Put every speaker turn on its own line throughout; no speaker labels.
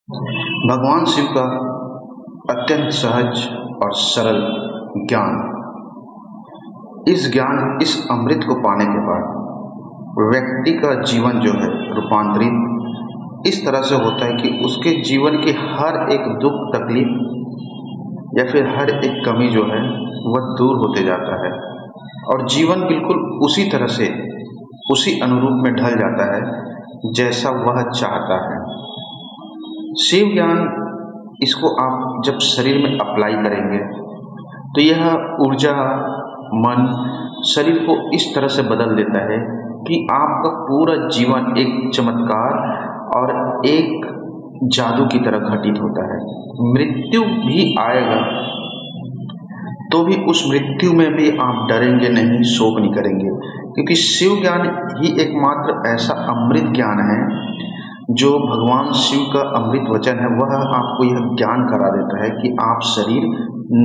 भगवान शिव का अत्यंत सहज और सरल ज्ञान। इस अमृत को पाने के बाद व्यक्ति का जीवन जो है रूपांतरित इस तरह से होता है कि उसके जीवन की हर एक दुख तकलीफ या फिर हर एक कमी जो है वह दूर होते जाता है और जीवन बिल्कुल उसी तरह से उसी अनुरूप में ढल जाता है जैसा वह चाहता है। शिव ज्ञान इसको आप जब शरीर में अप्लाई करेंगे तो यह ऊर्जा मन शरीर को इस तरह से बदल देता है कि आपका पूरा जीवन एक चमत्कार और एक जादू की तरह घटित होता है। मृत्यु भी आएगा तो भी उस मृत्यु में भी आप डरेंगे नहीं, शोक नहीं करेंगे, क्योंकि शिव ज्ञान ही एकमात्र ऐसा अमृत ज्ञान है जो भगवान शिव का अमृत वचन है। वह आपको यह ज्ञान करा देता है कि आप शरीर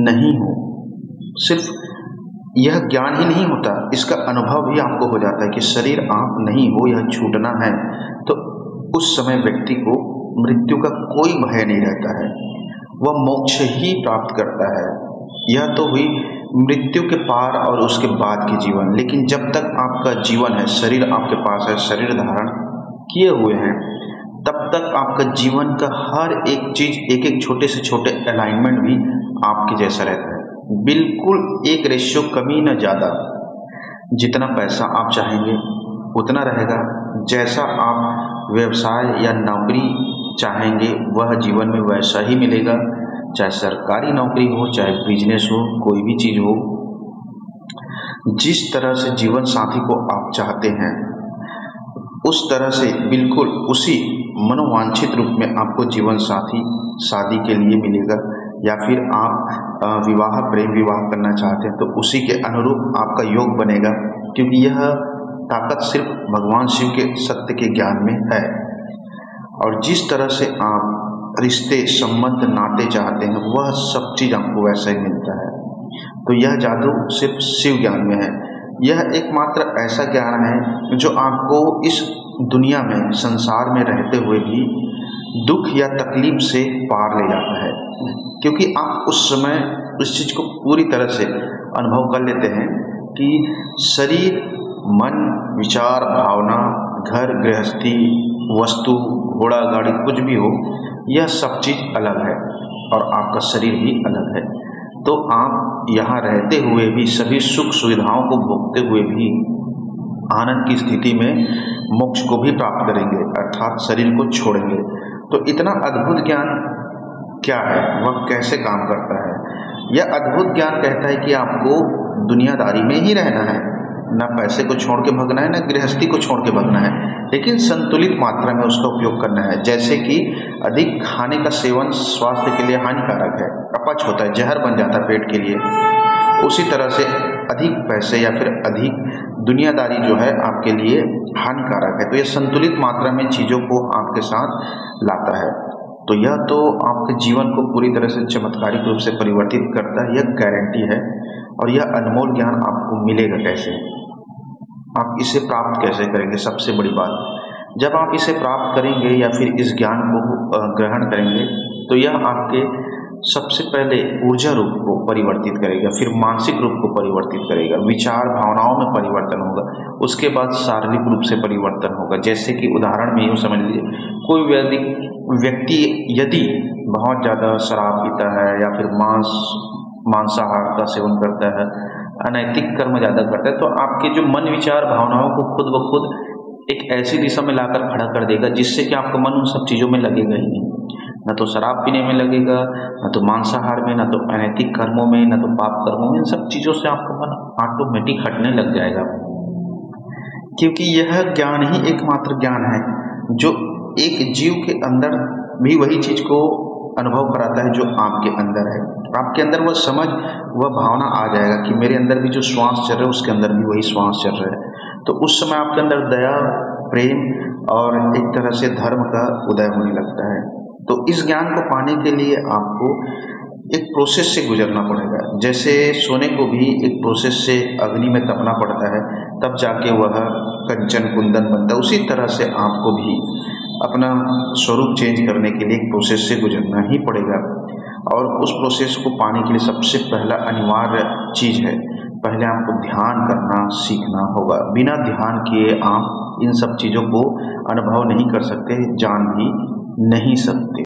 नहीं हो। सिर्फ यह ज्ञान ही नहीं होता, इसका अनुभव भी आपको हो जाता है कि शरीर आप नहीं हो, यह छूटना है। तो उस समय व्यक्ति को मृत्यु का कोई भय नहीं रहता है, वह मोक्ष ही प्राप्त करता है। यह तो हुई मृत्यु के पार और उसके बाद के जीवन। लेकिन जब तक आपका जीवन है, शरीर आपके पास है, शरीर धारण किए हुए हैं, तब तक आपका जीवन का हर एक चीज, एक एक छोटे से छोटे अलाइनमेंट भी आपके जैसा रहता है। बिल्कुल एक रेशियो, कमी न ज़्यादा। जितना पैसा आप चाहेंगे उतना रहेगा, जैसा आप व्यवसाय या नौकरी चाहेंगे वह जीवन में वैसा ही मिलेगा। चाहे सरकारी नौकरी हो, चाहे बिजनेस हो, कोई भी चीज़ हो, जिस तरह से जीवन साथी को आप चाहते हैं उस तरह से बिल्कुल उसी मनोवांछित रूप में आपको जीवन साथी शादी के लिए मिलेगा। या फिर आप प्रेम विवाह करना चाहते हैं तो उसी के अनुरूप आपका योग बनेगा, क्योंकि यह ताकत सिर्फ भगवान शिव के सत्य के ज्ञान में है। और जिस तरह से आप रिश्ते संबंध नाते चाहते हैं वह सब चीज़ आपको वैसा ही मिलता है। तो यह जादू सिर्फ शिव ज्ञान में है। यह एकमात्र ऐसा ज्ञान है जो आपको इस दुनिया में, संसार में रहते हुए भी दुख या तकलीफ से पार ले जाता है, क्योंकि आप उस समय उस चीज़ को पूरी तरह से अनुभव कर लेते हैं कि शरीर, मन, विचार, भावना, घर गृहस्थी, वस्तु, घोड़ा गाड़ी, कुछ भी हो, यह सब चीज़ अलग है और आपका शरीर भी अलग है। तो आप यहाँ रहते हुए भी सभी सुख सुविधाओं को भोगते हुए भी आनंद की स्थिति में मोक्ष को भी प्राप्त करेंगे, अर्थात शरीर को छोड़ेंगे। तो इतना अद्भुत ज्ञान क्या है, वह कैसे काम करता है? यह अद्भुत ज्ञान कहता है कि आपको दुनियादारी में ही रहना है, ना पैसे को छोड़ के भगना है, ना गृहस्थी को छोड़ के भगना है, लेकिन संतुलित मात्रा में उसका उपयोग करना है। जैसे कि अधिक खाने का सेवन स्वास्थ्य के लिए हानिकारक है, अपच होता है, जहर बन जाता है पेट के लिए। उसी तरह से अधिक पैसे या फिर अधिक दुनियादारी जो है आपके लिए हानिकारक है। तो यह संतुलित मात्रा में चीज़ों को आपके साथ लाता है। तो यह तो आपके जीवन को पूरी तरह से चमत्कारिक रूप से परिवर्तित करता है, यह गारंटी है। और यह अनमोल ज्ञान आपको मिलेगा कैसे, आप इसे प्राप्त कैसे करेंगे? सबसे बड़ी बात, जब आप इसे प्राप्त करेंगे या फिर इस ज्ञान को ग्रहण करेंगे तो यह आपके सबसे पहले ऊर्जा रूप को परिवर्तित करेगा, फिर मानसिक रूप को परिवर्तित करेगा, विचार भावनाओं में परिवर्तन होगा, उसके बाद शारीरिक रूप से परिवर्तन होगा। जैसे कि उदाहरण में यूँ समझ लीजिए, कोई व्यक्ति यदि बहुत ज़्यादा शराब पीता है या फिर मांसाहार का सेवन करता है, अनैतिक कर्म ज़्यादा करता है, तो आपके जो मन विचार भावनाओं को खुद ब खुद एक ऐसी दिशा में लाकर खड़ा कर देगा जिससे कि आपका मन उन सब चीज़ों में लगेगा ही नहीं। न तो शराब पीने में लगेगा, न तो मांसाहार में, न तो अनैतिक कर्मों में, न तो पाप कर्मों में। इन सब चीज़ों से आपका मन ऑटोमेटिक हटने लग जाएगा, क्योंकि यह ज्ञान ही एकमात्र ज्ञान है जो एक जीव के अंदर भी वही चीज़ को अनुभव कराता है जो आपके अंदर है। आपके अंदर वह समझ, वह भावना आ जाएगा कि मेरे अंदर भी जो श्वास चल रहा है उसके अंदर भी वही श्वास चल रहा है। तो उस समय आपके अंदर दया, प्रेम और एक तरह से धर्म का उदय होने लगता है। तो इस ज्ञान को पाने के लिए आपको एक प्रोसेस से गुजरना पड़ेगा। जैसे सोने को भी एक प्रोसेस से अग्नि में तपना पड़ता है, तब जाके वह कंचन कुंदन बनता है, उसी तरह से आपको भी अपना स्वरूप चेंज करने के लिए एक प्रोसेस से गुजरना ही पड़ेगा। और उस प्रोसेस को पाने के लिए सबसे पहला अनिवार्य चीज़ है, पहले आपको ध्यान करना सीखना होगा। बिना ध्यान किए आप इन सब चीज़ों को अनुभव नहीं कर सकते, जान भी नहीं सकते।